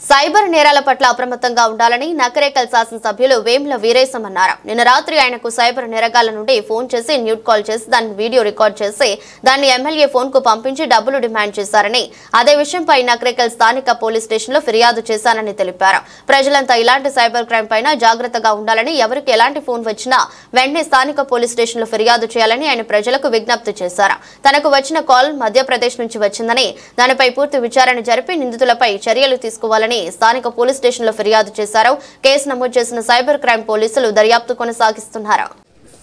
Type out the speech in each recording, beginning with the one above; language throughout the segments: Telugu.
సైబర్ నేరాల పట్ల అప్రమత్తంగా ఉండాలని నకరేకల్ శాసనసభ్యులు వేముల వీరేశం అన్నారు. నిన్న రాత్రి ఆయనకు సైబర్ నేరగాళ్ల నుండి ఫోన్ చేసి న్యూట్ కాల్ చేసి దాన్ని వీడియో రికార్డ్ చేసి దాన్ని ఎమ్మెల్యే ఫోన్ కు పంపించి డబ్బులు డిమాండ్ చేశారని, అదే విషయంపై నకరేకల్ స్థానిక పోలీస్ స్టేషన్లో ఫిర్యాదు చేశానని తెలిపారు. ప్రజలంతా ఇలాంటి సైబర్ క్రైమ్ పైన జాగ్రత్తగా ఉండాలని, ఎవరికి ఎలాంటి ఫోన్ వచ్చినా వెంటనే స్థానిక పోలీస్ స్టేషన్లో ఫిర్యాదు చేయాలని ఆయన ప్రజలకు విజ్ఞప్తి చేశారు. తనకు వచ్చిన కాల్ మధ్యప్రదేశ్ నుంచి వచ్చిందని, దానిపై పూర్తి విచారణ జరిపి నిందితులపై చర్యలు తీసుకోవాలని స్థానిక పోలీస్ స్టేషన్లో ఫిర్యాదు చేశారు. కేసు నమోదు చేసిన సైబర్ క్రైమ్ పోలీసులు దర్యాప్తు కొనసాగిస్తున్నారు.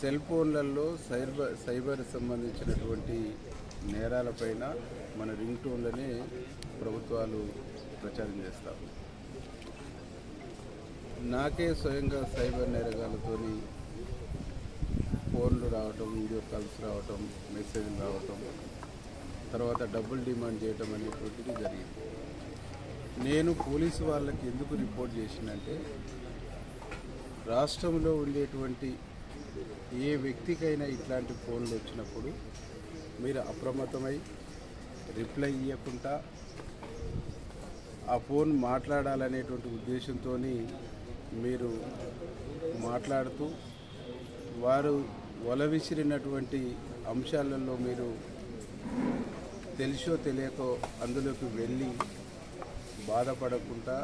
సెల్ ఫోన్లలో సైబర్ సంబంధించినటువంటి నేరాలపైన మన రింగ్ టోన్లని ప్రభుత్వాలు ప్రచారం చేస్తారు. నాకే స్వయంగా సైబర్ నేరగాలతోని ఫోన్లు రావటం, వీడియో కాల్స్ రావటం, మెసేజ్లు రావటం, తర్వాత డబ్బులు డిమాండ్ చేయటం అనేటువంటిది జరిగింది. నేను పోలీసు వాళ్ళకి ఎందుకు రిపోర్ట్ చేసినంటే, రాష్ట్రంలో ఉండేటువంటి ఏ వ్యక్తికైనా ఇట్లాంటి ఫోన్లు వచ్చినప్పుడు మీరు అప్రమత్తమై రిప్లై ఇవ్వకుండా ఆ ఫోన్ మాట్లాడాలనేటువంటి ఉద్దేశంతో మీరు మాట్లాడుతూ వారు వల విసిరినటువంటి అంశాలలో మీరు తెలిసో తెలియకో అందులోకి వెళ్ళి బాధపడకుండా,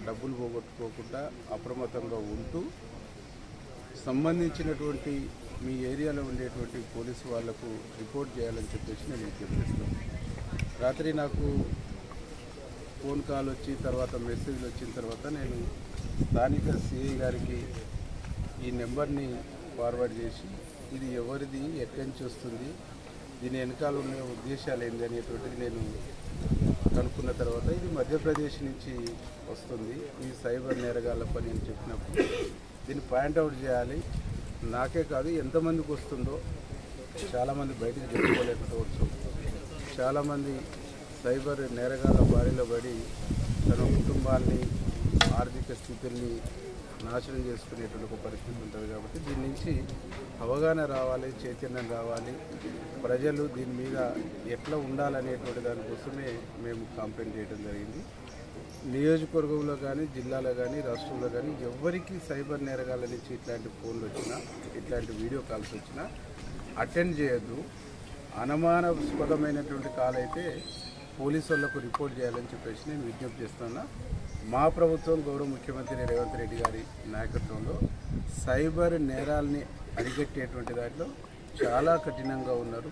డబ్బులు పోగొట్టుకోకుండా అప్రమత్తంగా ఉంటూ సంబంధించినటువంటి మీ ఏరియాలో ఉండేటువంటి పోలీసు వాళ్లకు రిపోర్ట్ చేయాలని చెప్పేసి నేను విజ్ఞప్తిస్తాను. రాత్రి నాకు ఫోన్ కాల్ వచ్చి తర్వాత మెసేజ్లు వచ్చిన తర్వాత నేను స్థానిక సిఐ గారికి ఈ నెంబర్ని ఫార్వర్డ్ చేసి, ఇది ఎవరిది, ఎక్కడి నుంచి వస్తుంది, దీని వెనకాల ఉన్న ఉద్దేశాలు ఏంది అనేటువంటిది నేను కనుక్కున్న తర్వాత ఇది మధ్యప్రదేశ్ నుంచి వస్తుంది, ఈ సైబర్ నేరగాళ్ళ పని అని చెప్పినప్పుడు దీన్ని పాయింట్అవుట్ చేయాలి. నాకే కాదు, ఎంతమందికి వస్తుందో చాలామంది బయటకు చెప్పుకోలేకపోవచ్చు. చాలామంది సైబర్ నేరగాళ్ళ బారిలో పడి తన కుటుంబాన్ని, ఆర్థిక స్థితుల్ని నాశనం చేసుకునేటువంటి ఒక పరిస్థితి ఉంటుంది. కాబట్టి దీని నుంచి అవగాహన రావాలి, చైతన్యం రావాలి. ప్రజలు దీని మీద ఎట్లా ఉండాలనేటువంటి దానికోసమే మేము కంప్లైంట్ చేయడం జరిగింది. నియోజకవర్గంలో కానీ, జిల్లాలో కానీ, రాష్ట్రంలో కానీ ఎవరికి సైబర్ నేరగాళ్ళ నుంచి ఇట్లాంటి ఫోన్లు వచ్చినా, ఇట్లాంటి వీడియో కాల్స్ వచ్చినా అటెండ్ చేయొద్దు. అనుమానాస్పదమైనటువంటి కాల్ అయితే పోలీసు వాళ్ళకు రిపోర్ట్ చేయాలని చెప్పేసి నేను విజ్ఞప్తి చేస్తున్నా. మా ప్రభుత్వం గౌరవ ముఖ్యమంత్రి రేవంత్ రెడ్డి గారి నాయకత్వంలో సైబర్ నేరాలని అరికట్టేటువంటి దాంట్లో చాలా కఠినంగా ఉన్నారు.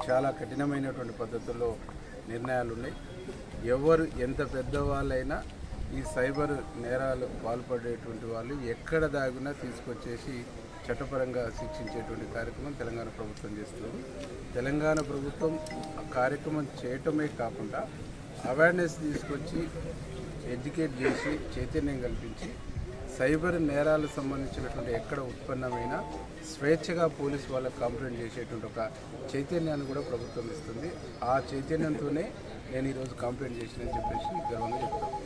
చాలా కఠినమైనటువంటి పద్ధతుల్లో నిర్ణయాలు ఉన్నాయి. ఎవరు ఎంత పెద్దవాళ్ళైనా ఈ సైబర్ నేరాలు పాల్పడేటువంటి వాళ్ళు ఎక్కడ దాగునా తీసుకొచ్చేసి చట్టపరంగా శిక్షించేటువంటి కార్యక్రమం తెలంగాణ ప్రభుత్వం చేస్తుంది. తెలంగాణ ప్రభుత్వం ఆ కార్యక్రమం చేయటమే కాకుండా అవేర్నెస్ తీసుకొచ్చి ఎడ్యుకేట్ చేసి చైతన్యం కల్పించి సైబర్ నేరాలకు సంబంధించినటువంటి ఎక్కడ ఉత్పన్నమైన స్వేచ్ఛగా పోలీసు వాళ్ళకు కంప్లైంట్ చేసేటువంటి ఒక చైతన్యాన్ని కూడా ప్రభుత్వం ఇస్తుంది. ఆ చైతన్యంతోనే నేను ఈరోజు కంప్లైంట్ చేసినని చెప్పేసి గర్వంగా చెప్తాను.